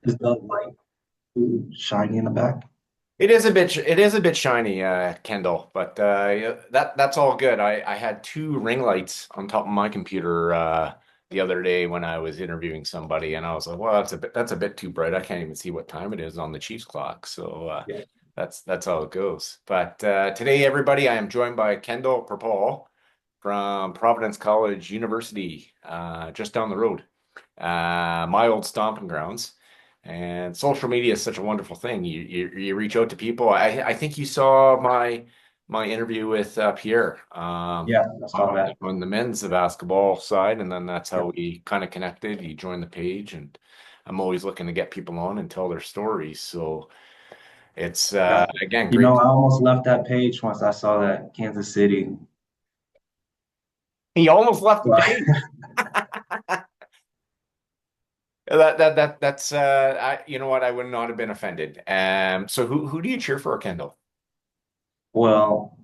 Is the light too shiny in the back? It is a bit shiny, Kendall, but yeah, that's all good. I had two ring lights on top of my computer the other day when I was interviewing somebody, and I was like, "Well, that's a bit too bright. I can't even see what time it is on the Chiefs clock." So Yeah. that's how it goes. But today, everybody, I am joined by Kendall Perpall from Providence College University, just down the road, my old stomping grounds. And social media is such a wonderful thing. You reach out to people. I think you saw my interview with Pierre Yeah, I saw that. on the men's basketball side, and then that's Yeah. how we kind of connected. He joined the page, and I'm always looking to get people on and tell their stories. So it's Yeah. again great. I almost left that page once I saw that Kansas City. He almost left the Well, page. That's you know what, I would not have been offended. So who do you cheer for, Kendall? well,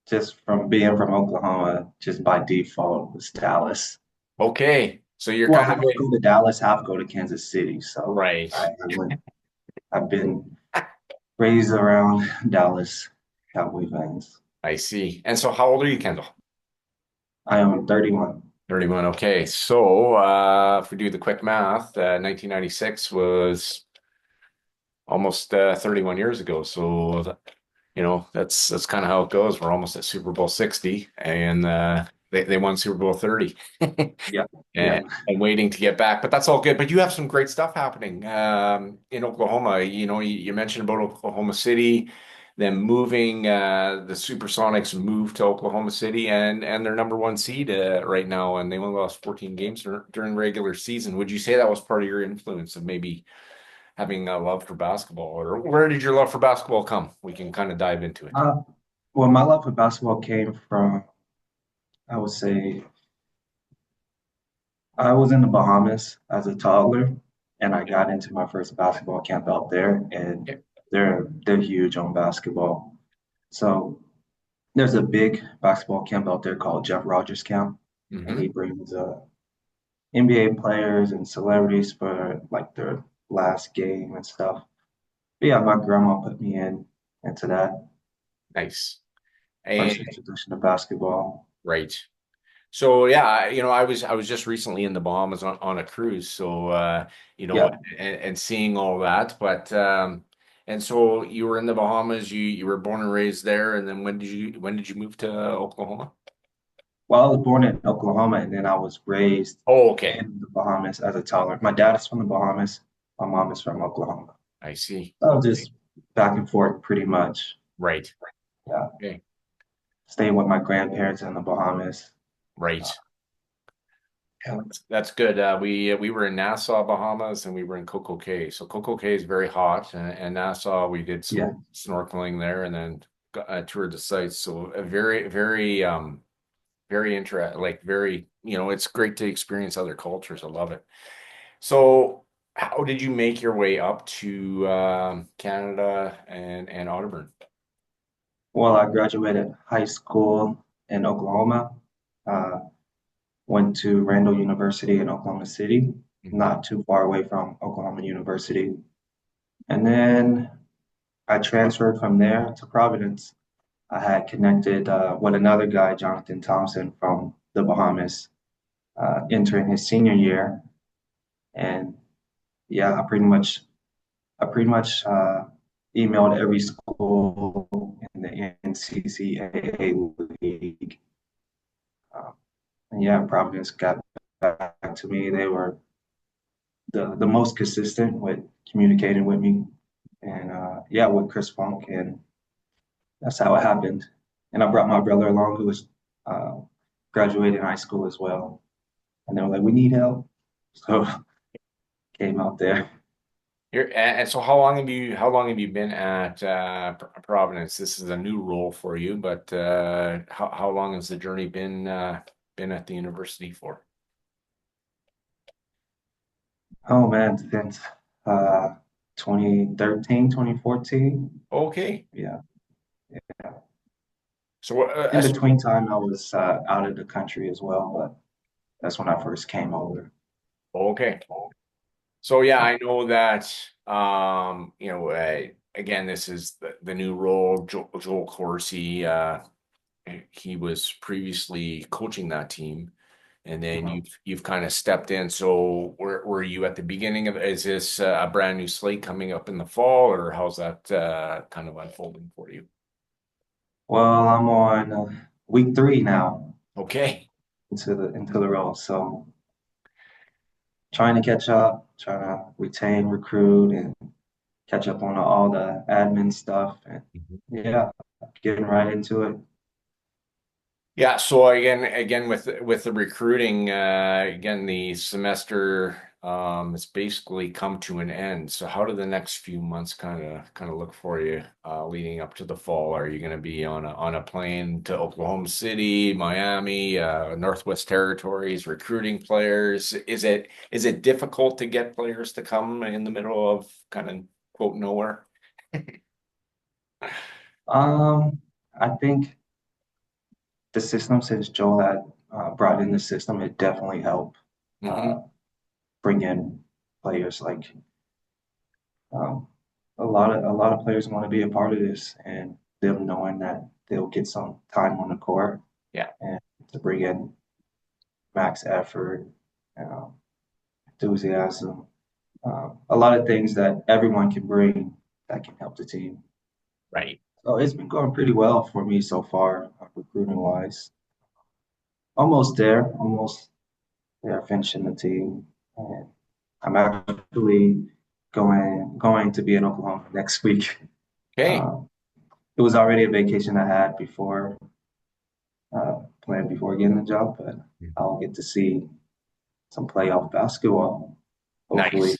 just from being from Oklahoma, just by default, was Dallas. Okay, so you're Well, kind of half go to Dallas, half go to Kansas City. So right. I went. I've been raised around Dallas Cowboy fans. I see. And so how old are you, Kendall? I am 31. 31. Okay. So if we do the quick math, 1996 was almost 31 years ago. So that's kind of how it goes. We're almost at Super Bowl 60, and they won Super Bowl 30. Yeah, yeah. And I'm waiting to get back, but that's all good. But you have some great stuff happening in Oklahoma. You mentioned about Oklahoma City, them moving. The Supersonics moved to Oklahoma City, and they're number one seed right now, and they only lost 14 games during regular season. Would you say that was part of your influence of maybe having a love for basketball, or where did your love for basketball come? We can kind of dive into it. Uh, well, my love for basketball came from, I would say, I was in the Bahamas as a toddler, and I Okay. got into my first basketball camp out there, and Okay. they're huge on basketball. So there's a big basketball camp out there called Jeff Rogers Camp, and Hmm. he brings NBA players and celebrities for like their last game and stuff. But yeah, my grandma put me in into that Nice. first And introduction to basketball. right. So yeah, I was just recently in the Bahamas on a cruise, so Yeah. and seeing all that. But and so you were in the Bahamas, you were born and raised there, and then when did you move to Oklahoma? Well, I was born in Oklahoma and then I was raised Oh, okay. in the Bahamas as a toddler. My dad is from the Bahamas. My mom is from Oklahoma. I see. So Okay. just back and forth pretty much. Right. Yeah. Okay. Staying with my grandparents in the Bahamas. Right. Yeah. That's good. We were in Nassau, Bahamas, and we were in Coco Cay. So Coco Cay is very hot, and Nassau we did Yeah. some snorkeling there, and then toured the sites. So a very interesting, like very, it's great to experience other cultures. I love it. So, how did you make your way up to Canada and Audubon? Well, I graduated high school in Oklahoma. Uh, Went to Randall University in Oklahoma City, Hmm. not too far away from Oklahoma University. And then I transferred from there to Providence. I had connected with another guy, Jonathan Thompson from the Bahamas, entering his senior year. And yeah, I pretty much emailed every school in the NCCAA league. And yeah, Providence got back to me. They were the most consistent with communicating with me, and yeah, with Chris Funk, and that's how it happened. And I brought my brother along, who was uh, graduating high school as well, and they were like, "We need help," so came out there. And so how long have you been at Providence? This is a new role for you, but how long has the journey been at the university for? Oh man, since uh, 2013, 2014. Okay. Yeah, yeah. So In between time, I was out of the country as well, but that's when I first came over. okay. So yeah, I know that again, this is the new role. Joel Corsi, he was previously coaching that team, and then Mhm. you've kind of stepped in. So were you at the beginning of, is this a brand new slate coming up in the fall, or how's that kind of unfolding for you? Well, I'm on week 3 now Okay. into the role, so trying to catch up, trying to retain, recruit, and catch up on all the admin stuff, and yeah, getting right into it. Yeah, so again with the recruiting, again the semester it's basically come to an end. So how do the next few months kind of look for you leading up to the fall? Are you going to be on a plane to Oklahoma City, Miami, Northwest Territories, recruiting players? Is it difficult to get players to come in the middle of kind of quote nowhere? Um, I think the system, since Joel had brought in the system, it definitely helped uh, Hmm. bring in players. Like um, a lot of players want to be a part of this, and them knowing that they'll get some time on the court Yeah, and to bring in max effort, um, enthusiasm, a lot of things that everyone can bring that can help the team. right. So it's been going pretty well for me so far, recruiting wise. Almost there, almost there, finishing the team. And I'm actually going to be in Oklahoma next week. Okay, Um, it was already a vacation I had before, planned before getting the job, but I'll get to see some playoff basketball, hopefully. nice.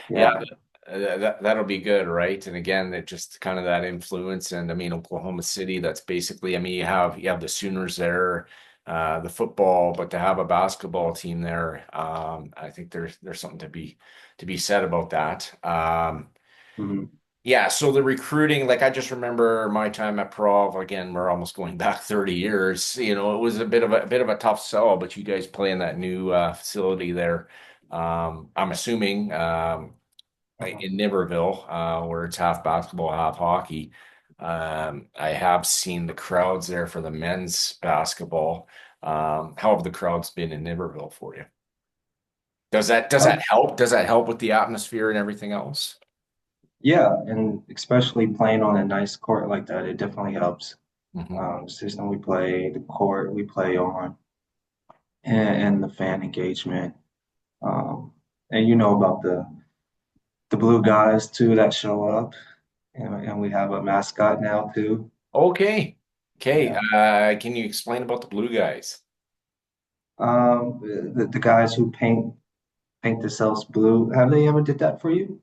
Yeah, Yeah. that'll be good, right? And again, it just kind of that influence. And I mean, Oklahoma City, that's basically, I mean, you have the Sooners there, the football, but to have a basketball team there, I think there's something to be said about that. Mhm. Yeah, so the recruiting, like I just remember my time at Prov, again, we're almost going back 30 years. It was a bit of a tough sell, but you guys play in that new facility there. I'm assuming. Mhm. In Niverville, where it's half basketball, half hockey. I have seen the crowds there for the men's basketball. How have the crowds been in Niverville for you? Does that Um, help? Does that help with the atmosphere and everything else? yeah, and especially playing on a nice court like that, it definitely helps. Hmm. System we play, the court we play on, and the fan engagement. Um, and you know about the blue guys too that show up, and we have a mascot now too. Okay. Okay. Yeah. Can you explain about the Blue Guys? The guys who paint themselves blue, have they ever did that for you?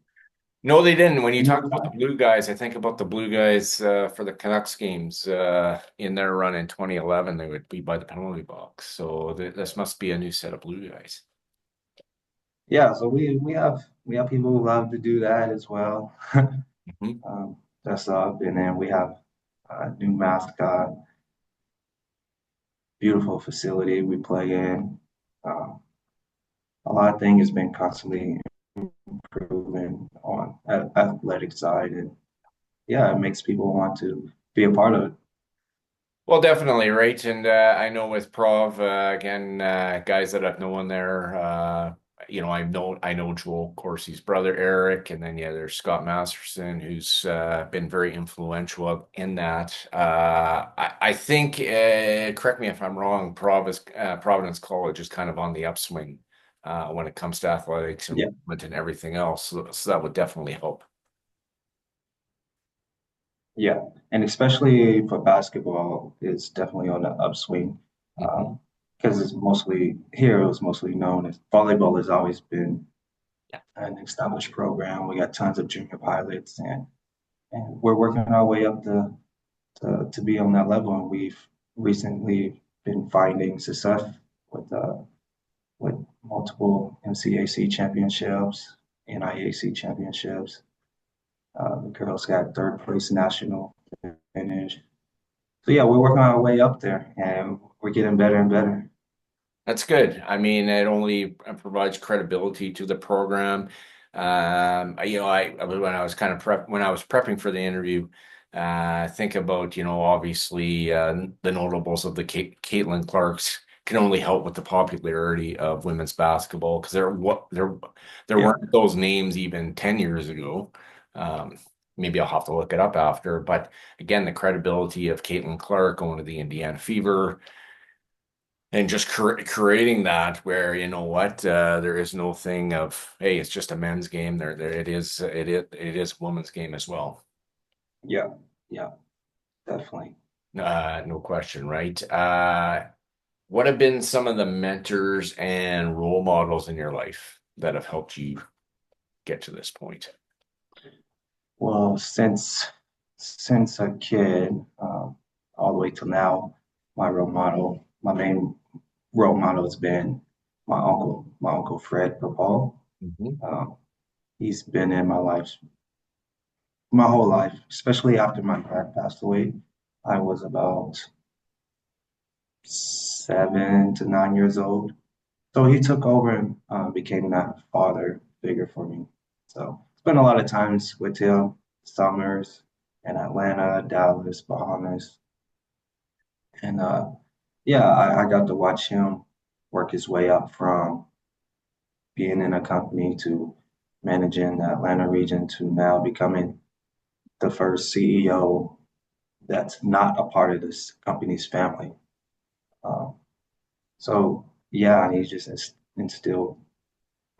No, they didn't. When you You talk know about the about? Blue Guys, I think about the Blue Guys for the Canucks games in their run in 2011. They would be by the penalty box. So this must be a new set of Blue Guys. Yeah, so we have people who love to do that as well. Mhm. Dress up, and then we have a new mascot, beautiful facility we play in. Um, a lot of things has been constantly improving on athletic side, and yeah, it makes people want to be a part of it. Well, definitely, right? And I know with Prov, again, guys that I've known there, I know Joel Corsi's brother Eric, and then yeah, there's Scott Masterson, who's been very influential in that. I think, correct me if I'm wrong, Providence College is kind of on the upswing when it comes to athletics and Yeah, movement and everything else. So that would definitely help. yeah, and especially for basketball, it's definitely on the upswing Mhm. because it's mostly here. It was mostly known as volleyball has always been Yeah. an established program. We got tons of junior pilots, and we're working our way up to be on that level. And we've recently been finding success with uh, with multiple MCAC championships, NIAC championships. The girls got third place national finish. So yeah, we're working our way up there, and we're getting better and better. That's good. I mean, it only provides credibility to the program. When I was kind of when I was prepping for the interview, think about, obviously, the notables of the Caitlin Clarks can only help with the popularity of women's basketball because there Yeah, weren't those names even 10 years ago. Um, Maybe I'll have to look it up after, but again, the credibility of Caitlin Clark going to the Indiana Fever and just creating that where there is no thing of, hey, it's just a men's game. There it is a women's game as well. yeah, yeah, definitely. No question, right? What have been some of the mentors and role models in your life that have helped you get to this point? Well, since a kid, all the way till now, my main role model has been my uncle Fred Perpall. Mhm. Um, he's been in my life my whole life, especially after my dad passed away. I was about 7 to 9 years old. So he took over and became that father figure for me. So spent a lot of times with him, summers in Atlanta, Dallas, Bahamas. And yeah, I got to watch him work his way up from being in a company to managing the Atlanta region to now becoming the first CEO that's not a part of this company's family. Um, so yeah, he just instilled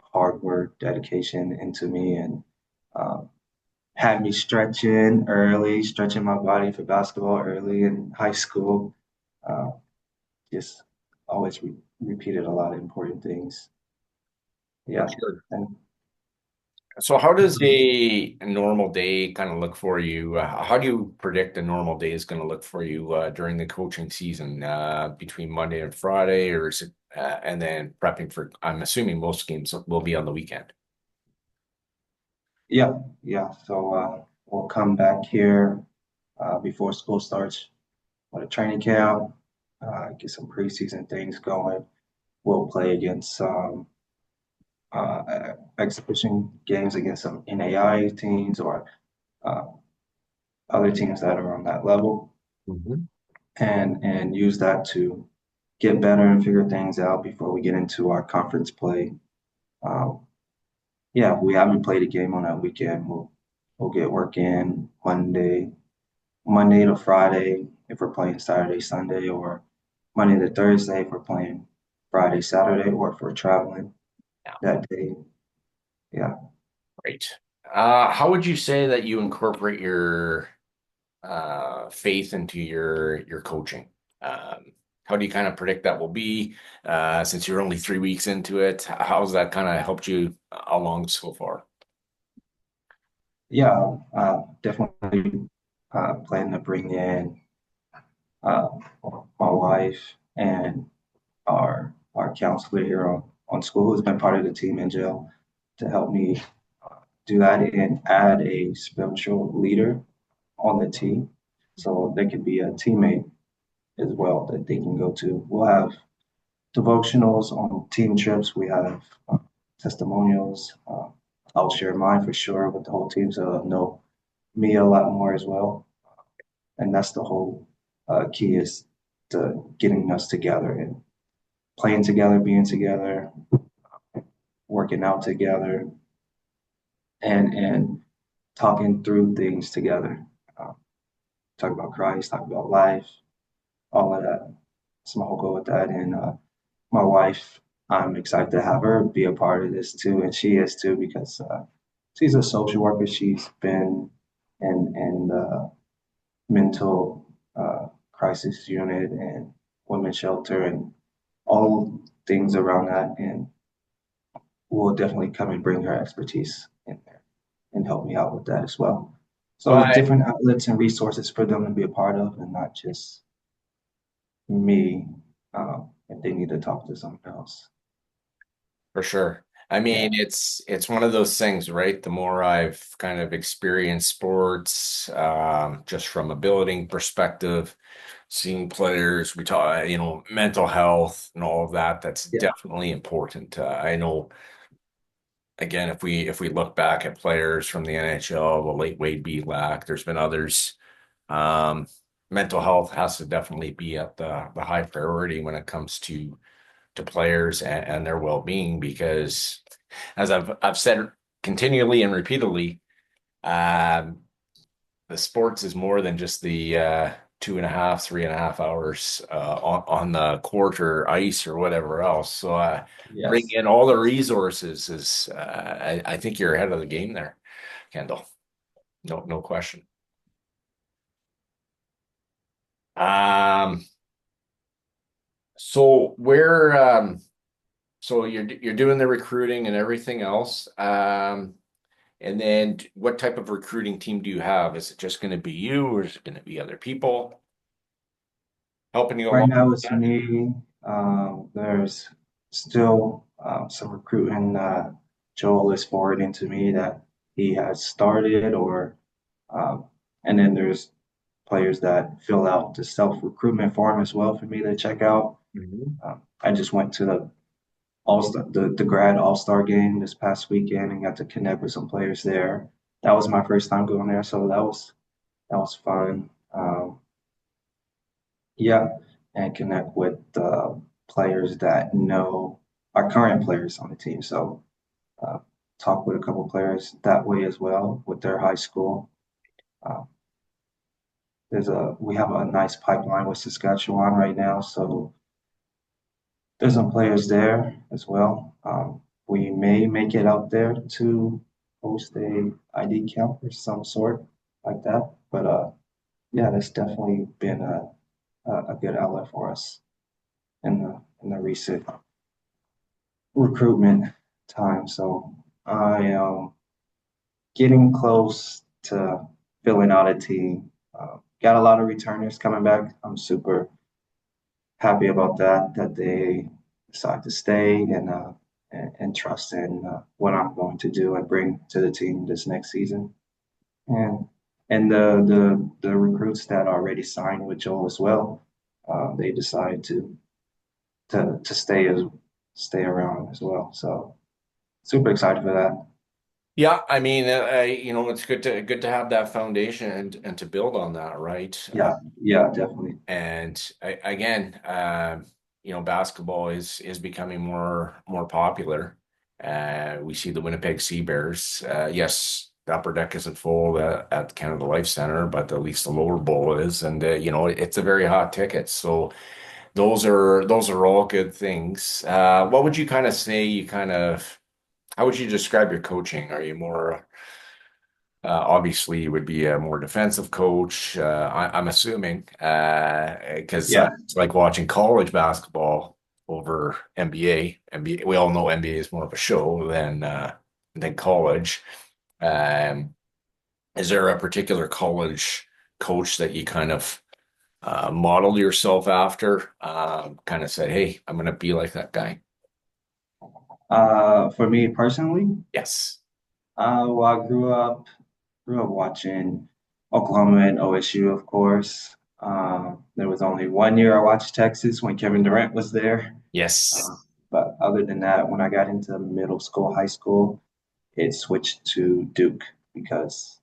hard work, dedication into me, and um, had me stretching my body for basketball early in high school. Uh, just always repeated a lot of important things. For Yeah, sure. and So how does a normal day kind of look for you? How do you predict a normal day is going to look for you during the coaching season between Monday and Friday, or is it, and then prepping for, I'm assuming most games will be on the weekend. yeah, yeah. So we'll come back here before school starts with a training camp, get some preseason things going. We'll play against some exhibition games against some NAI teams or uh, other teams that are on that level, Mhm. and use that to get better and figure things out before we get into our conference play. Um, yeah, if we haven't played a game on that weekend, we'll get work in Monday to Friday if we're playing Saturday, Sunday, or Monday to Thursday if we're playing Friday, Saturday, or if we're traveling Yeah, that day. Yeah. great. How would you say that you incorporate your faith into your coaching? Um, how do you kind of predict that will be since you're only 3 weeks into it? How's that kind of helped you along so far? Yeah, definitely plan to bring in uh, my wife and our counselor here on school who's been part of the team in jail to help me do that and add a spiritual leader on the team so they could be a teammate as well that they can go to. We'll have devotionals on team trips. We have testimonials. I'll share mine for sure with the whole team so they'll know me a lot more as well. And that's the whole key is to getting us together and playing together, being together, working out together, and talking through things together. Uh, talk about Christ, talk about life, all of that. That's my whole goal with that. And my wife, I'm excited to have her be a part of this too, and she is too because she's a social worker. She's been in the mental crisis unit and women's shelter and all things around that, and will definitely come and bring her expertise in there and help me out with that as well. So Well, different outlets and resources for them to be a part of, and not just me if they need to talk to someone else. for sure. I mean, Yeah, it's one of those things, right? The more I've kind of experienced sports, just from a building perspective, seeing players, we talk, mental health and all of that, that's yeah, definitely important. I know, again, if we look back at players from the NHL, the late Wade Belak, there's been others. Um, Mental health has to definitely be at the high priority when it comes to players and their well-being, because as I've said continually and repeatedly, um, the sports is more than just the 2.5, 3.5 hours on the court or ice or whatever else. So bring yes. in all the resources is I think you're ahead of the game there, Kendall. No, no question. Um, so where so you're doing the recruiting and everything else. And then what type of recruiting team do you have? Is it just going to be you, or is it going to be other people helping you Right along now with it's that? me. There's still some recruiting. Joel is forwarding to me that he has started, or um, and then there's players that fill out the self recruitment form as well for me to check out. Mhm. I just went to the the grad All Star game this past weekend and got to connect with some players there. That was my first time going there, so that was fun. Yeah, and connect with players that know our current players on the team. So uh, talk with a couple players that way as well with their high school. Uh, we have a nice pipeline with Saskatchewan right now, so there's some players there as well. We may make it out there to host a ID camp or some sort like that. But yeah, that's definitely been a good outlet for us in the recent recruitment time. So I am getting close to filling out a team. Got a lot of returners coming back. I'm super happy about that, that they decide to stay and trust in what I'm going to do and bring to the team this next season. And and the recruits that already signed with Joel as well, they decide to stay around as well. So super excited for that. Yeah, I mean, it's good to have that foundation and to build on that, right? Yeah, yeah, definitely. And again, basketball is becoming more popular. We see the Winnipeg Sea Bears. Yes, the upper deck isn't full at Canada Life Center, but at least the lower bowl is, and it's a very hot ticket. So those are all good things. What would you kind of say? How would you describe your coaching? Are you more obviously, you would be a more defensive coach. I'm assuming, because Yeah. it's like watching college basketball over NBA. NBA, we all know NBA is more of a show than college. Um, is there a particular college coach that you kind of modeled yourself after? Kind of said, "Hey, I'm going to be like that guy." For me personally, Yes. well, I grew up watching Oklahoma and OSU, of course. There was only one year I watched Texas when Kevin Durant was there. Yes. Uh, but other than that, when I got into middle school, high school, it switched to Duke because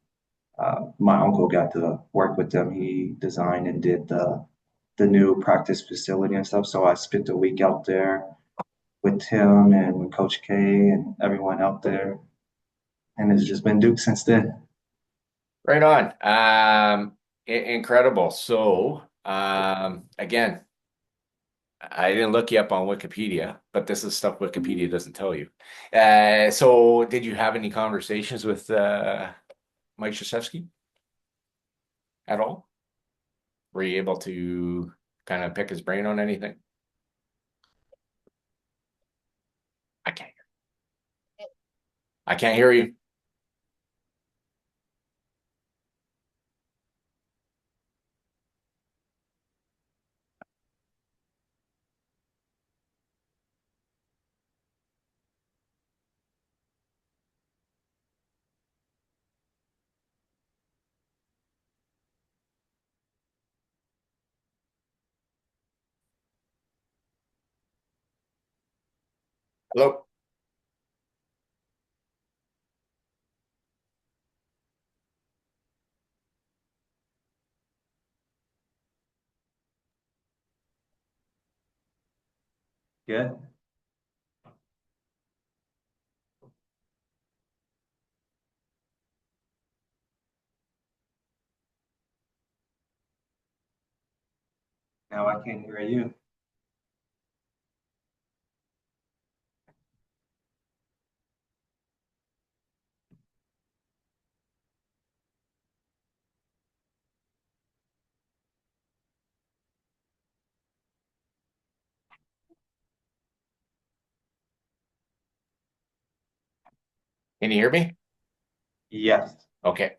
my uncle got to work with them. He designed and did the new practice facility and stuff. So I spent a week out there with him and with Coach K and everyone out there, and it's just been Duke since then. Right on. Incredible. So, again, I didn't look you up on Wikipedia, but this is stuff Wikipedia doesn't tell you. So did you have any conversations with Mike Krzyzewski at all? Were you able to kind of pick his brain on anything? I can't. I can't hear you. Hello. Good. Now I can't hear you. Can you hear me? Yes. Okay.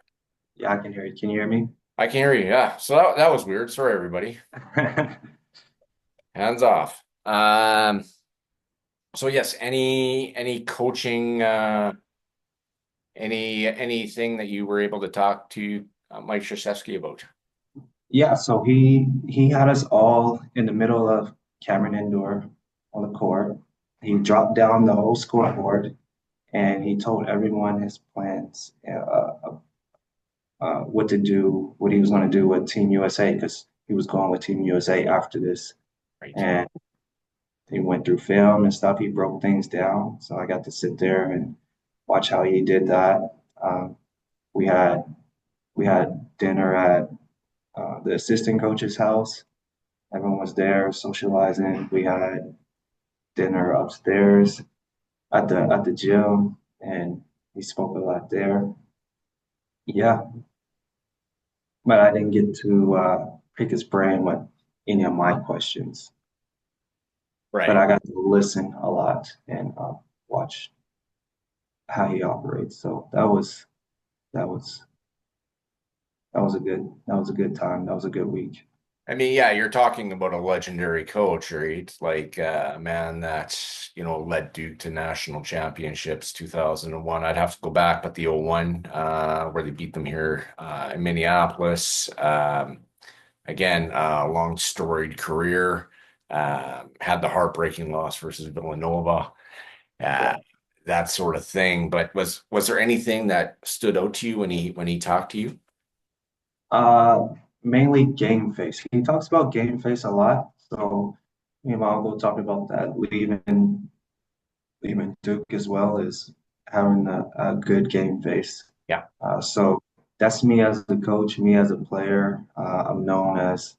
Yeah, I can hear you. Can you hear me? I can hear you. Yeah. So that was weird. Sorry, everybody. Hands off. So yes, any coaching, anything that you were able to talk to Mike Krzyzewski about? Yeah, so he had us all in the middle of Cameron Indoor on the court. He dropped down the whole scoreboard and he told everyone his plans, what to do, what he was going to do with Team USA, because he was going with Team USA after this. Right. And he went through film and stuff. He broke things down, so I got to sit there and watch how he did that. Um, we had we had dinner at the assistant coach's house. Everyone was there socializing. We had dinner upstairs at the gym, and he spoke a lot there. Yeah, but I didn't get to pick his brain with any of my questions. But Right. I got to listen a lot and watch how he operates. So that was that was a good time. That was a good week. I mean, yeah, you're talking about a legendary coach, right? Like a man that, led Duke to national championships 2001. I'd have to go back, but the '01, where they beat them here in Minneapolis. Again, long storied career. Had the heartbreaking loss versus Villanova, uh, Yeah. that sort of thing. But was there anything that stood out to you when he talked to you? Uh, Mainly game face. He talks about game face a lot. So me and my uncle talked about that. Leaving Duke as well as having a good game face. Yeah. So that's me as a coach, me as a player. I'm known as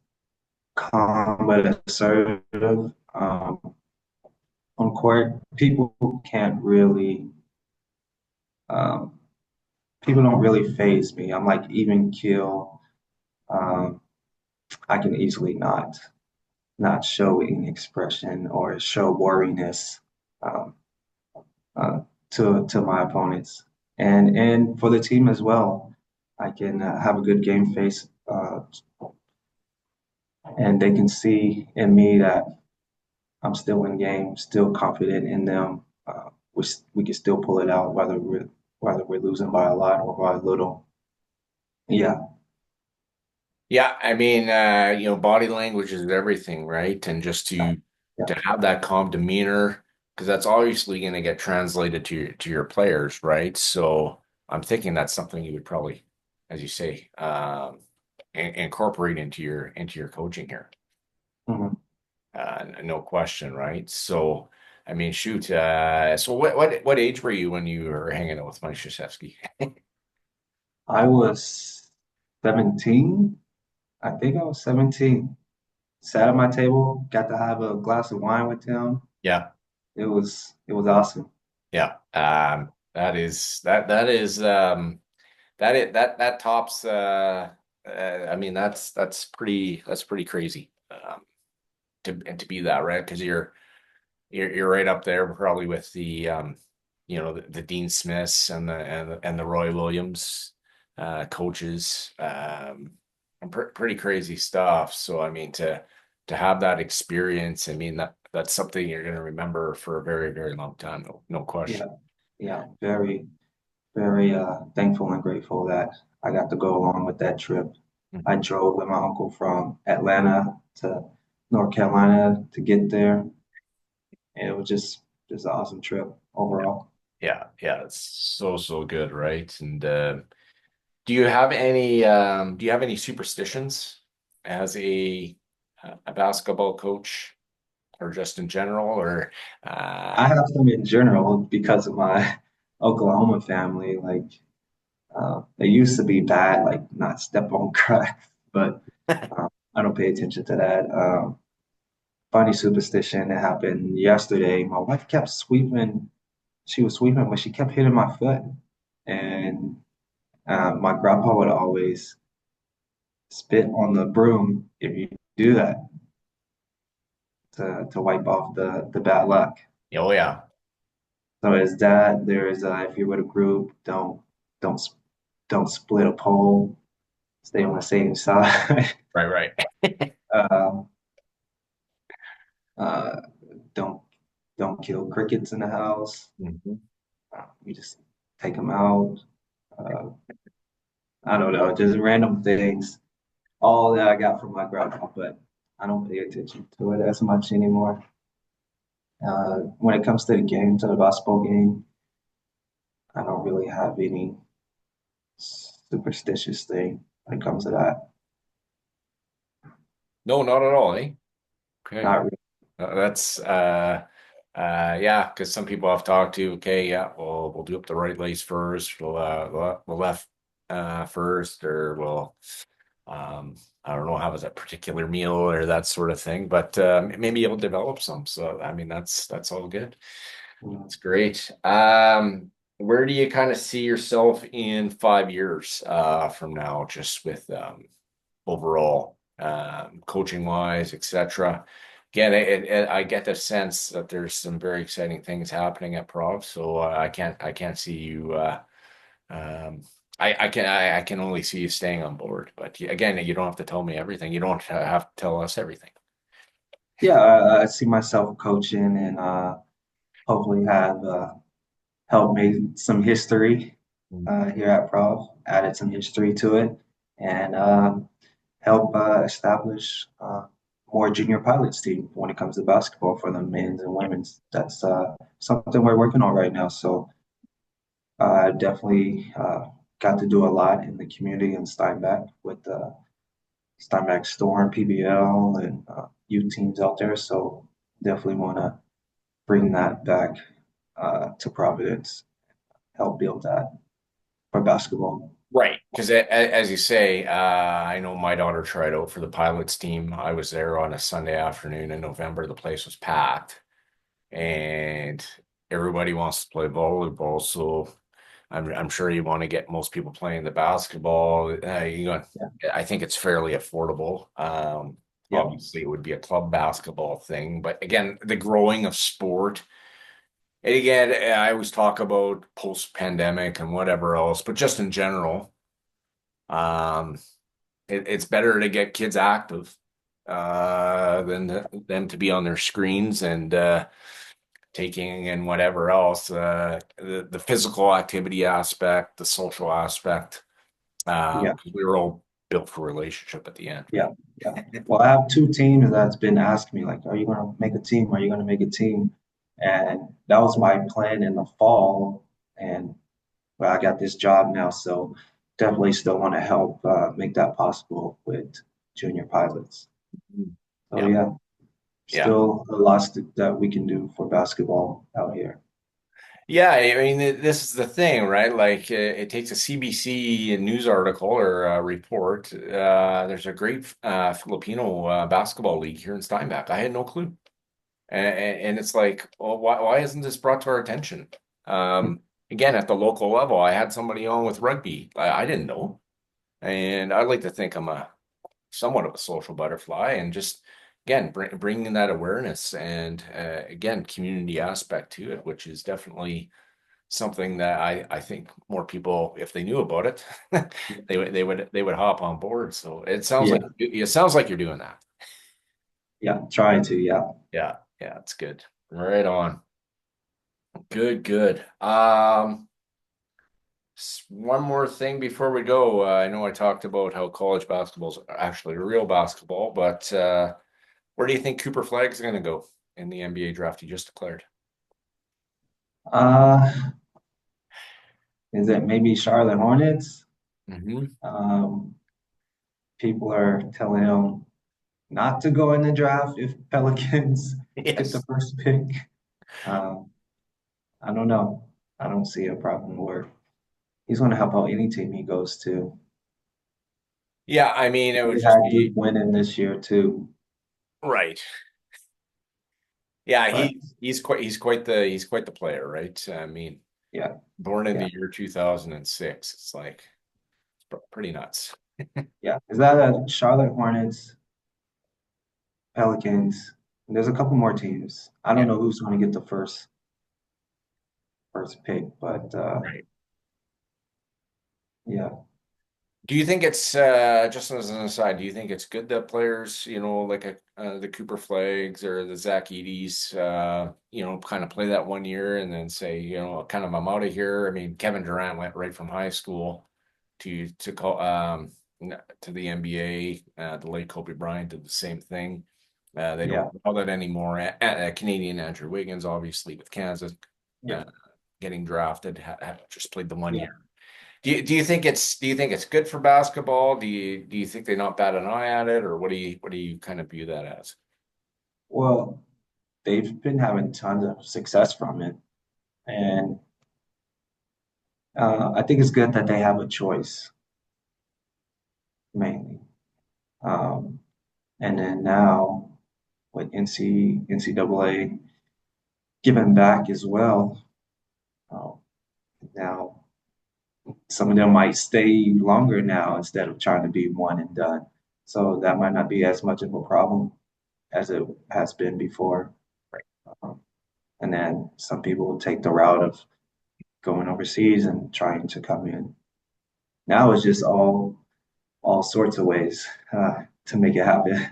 calm but assertive. On court, um, people don't really phase me. I'm like even keel. Um, I can easily not show any expression or show worriness um, uh, to my opponents, and for the team as well. I can have a good game face, and they can see in me that I'm still in game, still confident in them. We can still pull it out, whether we're losing by a lot or by a little. Yeah, Yeah, I mean, body language is everything, right? And just yeah, to have that calm demeanor, because that's obviously going to get translated to your players, right? So I'm thinking that's something you would probably, as you say, incorporate into your coaching here. mhm. No question, right? So, I mean, shoot. So what age were you when you were hanging out with Mike Krzyzewski? I was 17. I think I was 17. Sat at my table, got to have a glass of wine with him. Yeah. It was awesome. Yeah. That is that tops I mean that's pretty crazy to be that, right? Because you're right up there probably with the the Dean Smiths and the Roy Williams coaches, and pretty crazy stuff. So I mean to have that experience, I mean that's something you're going to remember for a very, very long time. No Yeah, question. yeah, very thankful and grateful that I got to go along with that trip. I Mhm. drove with my uncle from Atlanta to North Carolina to get there. And it was just just an awesome trip overall. Yeah, it's so good, right? And do you have any superstitions as a basketball coach or just in general or I uh have some in general because of my Oklahoma family. Like they used to be bad, like not step on cracks, but I don't pay attention to that. Funny superstition that happened yesterday. My wife kept sweeping. She was sweeping, but she kept hitting my foot, and my grandpa would always spit on the broom if you do that to wipe off the bad luck. oh yeah. So as that, there's if you're with a group, don't don't split a pole, stay on the same side. Right. um, uh, don't don't kill crickets in the house. Mhm. You just take them out. Uh, I don't know, just random things. All that I got from my grandpa, but I don't pay attention to it as much anymore. When it comes to the game, to the basketball game, I don't really have any superstitious thing when it comes to that. No, not at all, eh? Okay. Not really. That's yeah, because some people I've talked to, okay, yeah, we'll do up the right lace first, we'll left first, or we'll I don't know, have a particular meal or that sort of thing, but maybe you'll develop some. So I mean that's all good. Mm. It's great. Where do you kind of see yourself in 5 years from now, just with overall, coaching wise, etc. Again, I get the sense that there's some very exciting things happening at Prov, so I can't see you. Um, I can only see you staying on board. But again, you don't have to tell me everything. You don't have to tell us everything. Yeah, I see myself coaching and hopefully have helped make some history here at Prof, added some history to it, and help establish more junior pilots team when it comes to basketball for the men's and women's. That's something we're working on right now. So I definitely got to do a lot in the community in Steinbach with Steinbach Storm, PBL, and youth teams out there. So definitely want to bring that back to Providence, help build that for basketball. Right, because as you say, I know my daughter tried out for the pilots team. I was there on a Sunday afternoon in November. The place was packed, and everybody wants to play volleyball. So I'm sure you want to get most people playing the basketball. Yeah, I think it's fairly affordable. yeah, Obviously, it would be a club basketball thing, but again, the growing of sport. And again, I always talk about post-pandemic and whatever else, but just in general, um, it's better to get kids active than to be on their screens and taking and whatever else, the physical activity aspect, the social aspect. yeah, 'Cause we were all built for relationship at the end. yeah, yeah. Well, I have two teams that's been asking me, like, are you going to make a team? Are you going to make a team? And that was my plan in the fall. And well, I got this job now, so definitely still want to help make that possible with junior pilots. So Yeah, yeah, yeah, still a lot that we can do for basketball out here. yeah. I mean, this is the thing, right? Like, it takes a CBC news article or a report. There's a great Filipino basketball league here in Steinbach. I had no clue. And it's like, well, why isn't this brought to our attention? Again, at the local level, I had somebody on with rugby. I didn't know, and I like to think I'm a somewhat of a social butterfly, and just again bringing that awareness and again community aspect to it, which is definitely something that I think more people, if they knew about it, they would hop on board. So Yeah, it sounds like you're doing that. yeah, trying to, yeah. Yeah, it's good. Right on. Good. One more thing before we go. I know I talked about how college basketball is actually real basketball, but where do you think Cooper Flag is going to go in the NBA draft he just declared? Uh, is it maybe Charlotte Hornets? Hmm. Um, People are telling him not to go in the draft if Pelicans get the Yes. first pick. Um, I don't know. I don't see a problem where he's going to help out any team he goes to. Yeah, I mean, it would We just had Duke be winning this year too, right. Yeah, but he's quite the player, right? I mean, yeah, born in yeah, the year 2006. It's like pretty nuts. yeah. Is that a Charlotte Hornets, Pelicans? There's a couple more teams. I Yeah, don't know who's going to get the first pick, but right. yeah, Do you think it's just as an aside, do you think it's good that players, like the Cooper Flags or the Zach Eady's, kind of play that one year and then say, kind of I'm out of here. I mean, Kevin Durant went right from high school to call to the NBA. The late Kobe Bryant did the same thing. They don't yeah, call that anymore. Canadian Andrew Wiggins, obviously with Kansas, yeah, uh, getting drafted, just played the one yeah. year. Do you think it's good for basketball? Do you think they not bat an eye at it, or what do you kind of view that as? Well, they've been having tons of success from it, and I think it's good that they have a choice mainly. Um, and then now with NCAA giving back as well. Um, Now some of them might stay longer now instead of trying to be one and done. So that might not be as much of a problem as it has been before. Um, and then some people will take the route of going overseas and trying to come in. Now it's just all sorts of ways to make it happen.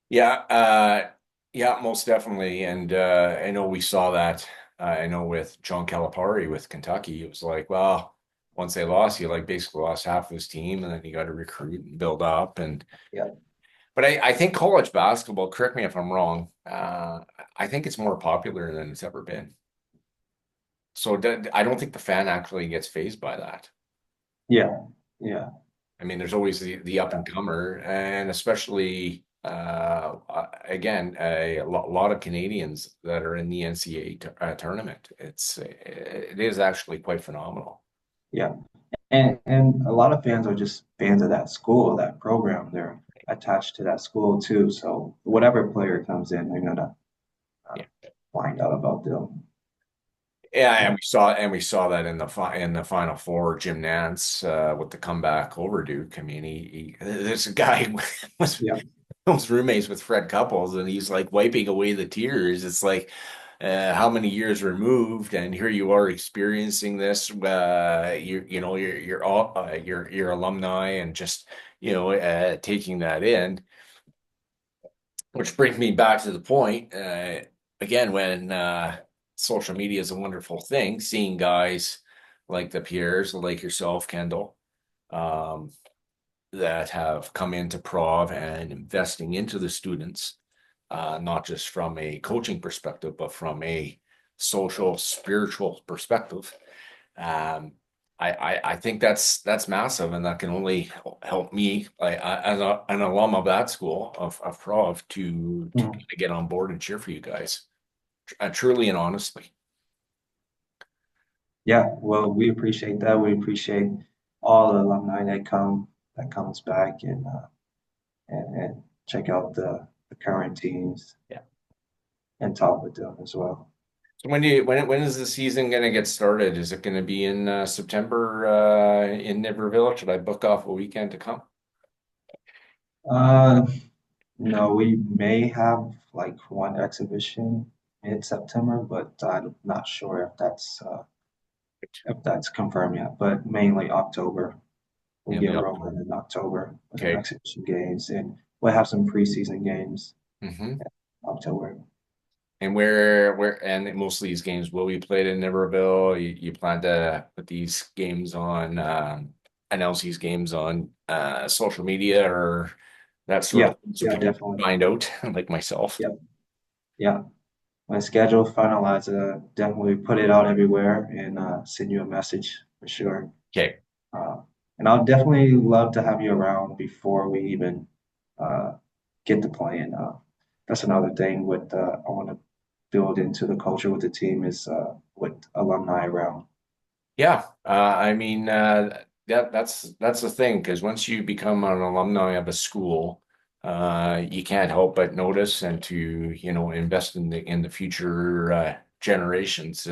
Yeah, yeah, most definitely. And I know we saw that. I know with John Calipari with Kentucky, it was like, well, once they lost, he like basically lost half of his team, and then you got to recruit and build up. And Yeah, but I think college basketball, correct me if I'm wrong, I think it's more popular than it's ever been. So I don't think the fan actually gets phased by that. yeah, yeah, I mean, there's always the up and comer, and especially again lot of Canadians that are in the NCAA tournament. It is actually quite phenomenal. yeah. And a lot of fans are just fans of that school, that program. They're attached to that school too. So whatever player comes in, they're gonna uh, Yeah, find out about them. yeah, Yeah, and we saw that in the Final Four, Jim Nance with the comeback over Duke. I mean, he this guy was yeah, was roommates with Fred Couples, and he's like wiping away the tears. It's like, how many years removed, and here you are experiencing this. You're all your alumni, and just taking that in. Which brings me back to the point again when social media is a wonderful thing. Seeing guys like the Pierres, like yourself, Kendall. Um, that have come into Prov and investing into the students, not just from a coaching perspective, but from a social, spiritual perspective. Um, I think that's massive, and that can only help me, as an alum of that school of Prov, to Mhm. get on board and cheer for you guys, truly and honestly. Yeah. Well, we appreciate that. We appreciate all the alumni that comes back and check out the current teams Yeah. and talk with them as well. So when is the season going to get started? Is it going to be in September in Niverville? Should I book off a weekend to come? Uh, no, we may have like one exhibition mid-September, but I'm not sure if that's confirmed yet. But mainly October. We In get the rolling October. in October with some Okay. exhibition games, and we'll have some preseason games Hmm. in October. And and most of these games will be played in Niverville. You plan to put these games on, announce these games on social media or that sort Yeah, of thing so yeah, people can definitely. find out, like myself. Yeah, yeah. my schedule finalized, definitely put it out everywhere and send you a message for sure. Okay. Uh, and I'll definitely love to have you around before we even uh, get to playing. That's another thing with I want to build into the culture with the team is with alumni around. Yeah, I mean, that's the thing because once you become an alumni of a school, you can't help but notice and to invest in the future generations.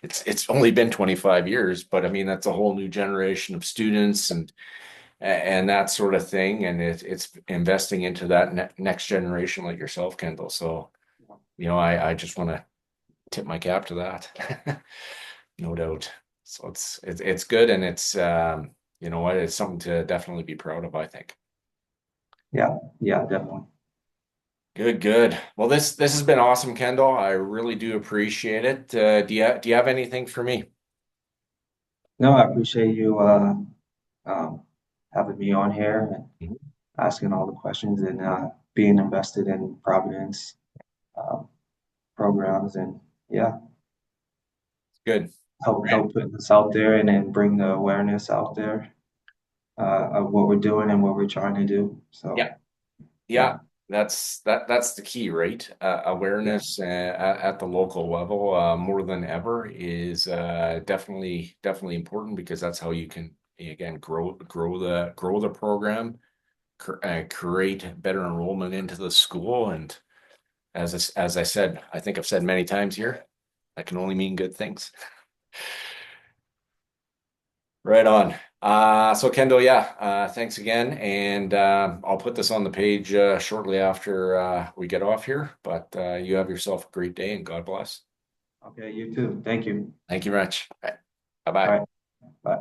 It's only been 25 years, but I mean that's a whole new generation of students and that sort of thing, and it's investing into that next generation like yourself, Kendall. So I just want to tip my cap to that. No doubt. So it's good and it's you know what, it's something to definitely be proud of, I think. Yeah, yeah, definitely. Good, good. Well, this has been awesome, Kendall. I really do appreciate it. Do you have anything for me? No, I appreciate you um, having me on here and Mhm. asking all the questions and being invested in Providence um, programs and yeah, Good. help putting this out there and then bring the awareness out there of what we're doing and what we're trying to do. Yeah. So yeah, Yeah. That's the key, right? yeah, Awareness at the local level more than ever is definitely important because that's how you can again grow the program, create better enrollment into the school. And as I said, I think I've said many times here, that can only mean good things. Right on. So Kendall, yeah, thanks again. And I'll put this on the page shortly after we get off here. But you have yourself a great day and God bless. okay, you too. Thank you. Thank you very much. All Bye-bye. right, bye.